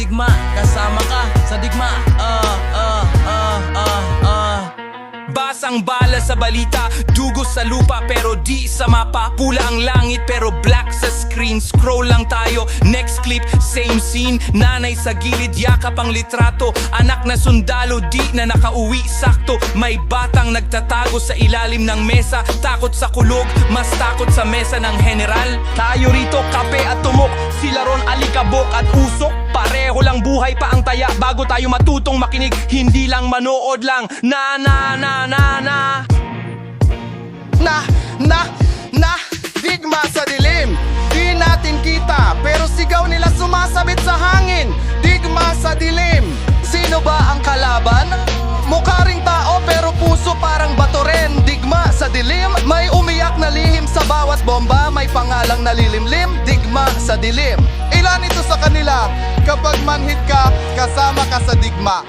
digma, kasama ka sa digma. Basang bala sa balita, dugo sa lupa pero di sa mapa. Pula ang langit pero black sa screen. Scroll lang tayo, next clip, same scene. Nanay sa gilid, yakap ang litrato. Anak na sundalo, di na nakauwi sakto. May batang nagtatago sa ilalim ng mesa. Takot sa kulog, mas takot sa mesa ng general. Tayo rito, kape at tumok. Sila ron alikabok at usok. Pareho lang buhay pa ang taya bago tayo matutong makinig. Hindi lang manood lang. Digma sa dilim. Di natin kita, pero sigaw nila sumasabit sa hangin. Digma sa dilim. Sino ba ang kalaban? Mukha ring tao pero puso parang bato rin. Digma sa dilim. May umiyak na lihim sa bawat bomba. May pangalang nalilimlim. Digma sa dilim. Ilan ito sa kanila? Kapag manhid ka, kasama ka sa digma.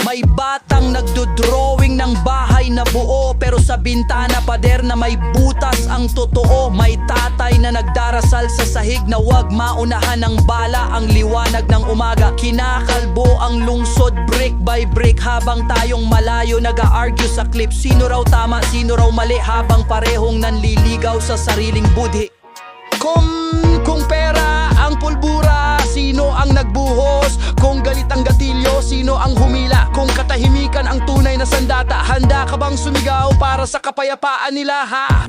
May batang nagdodrawing ng bahay na buo, pero sa bintana pader na may butas ang totoo. May tatay na nagdarasal sa sahig na wag maunahan ng bala ang liwanag ng umaga. Kinakalbo ang lungsod brick by brick habang tayong malayo nag-a-argue sa clip. Sino raw tama, sino raw mali habang parehong nanliligaw sa sariling budhi. Kung pera ang pulbura, sino ang nagbuhos? Kung galit ang gatilyo, sino ang humila? Kung katahimikan ang tunay na sandata, handa ka bang sumigaw para sa kapayapaan nila, ha?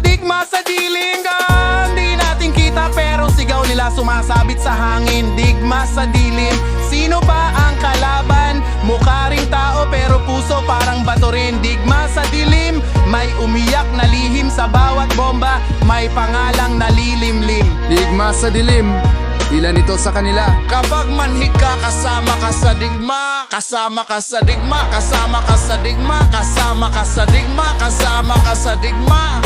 Digma sa dilingan. Di natin kita pero sigaw nila sumasabit sa hangin. Digma sa dilim. Sino ba ang kalaban? Mukha ring tao pero puso parang bato rin. Digma sa dilim. May umiyak na lihim sa bawat bomba. May pangalang nalilimlim. Digma sa dilim. Ilan ito sa kanila? Kapag manhid ka, kasama ka sa digma. Kasama ka sa digma. Kasama ka sa digma. Kasama ka sa digma. Kasama ka sa digma.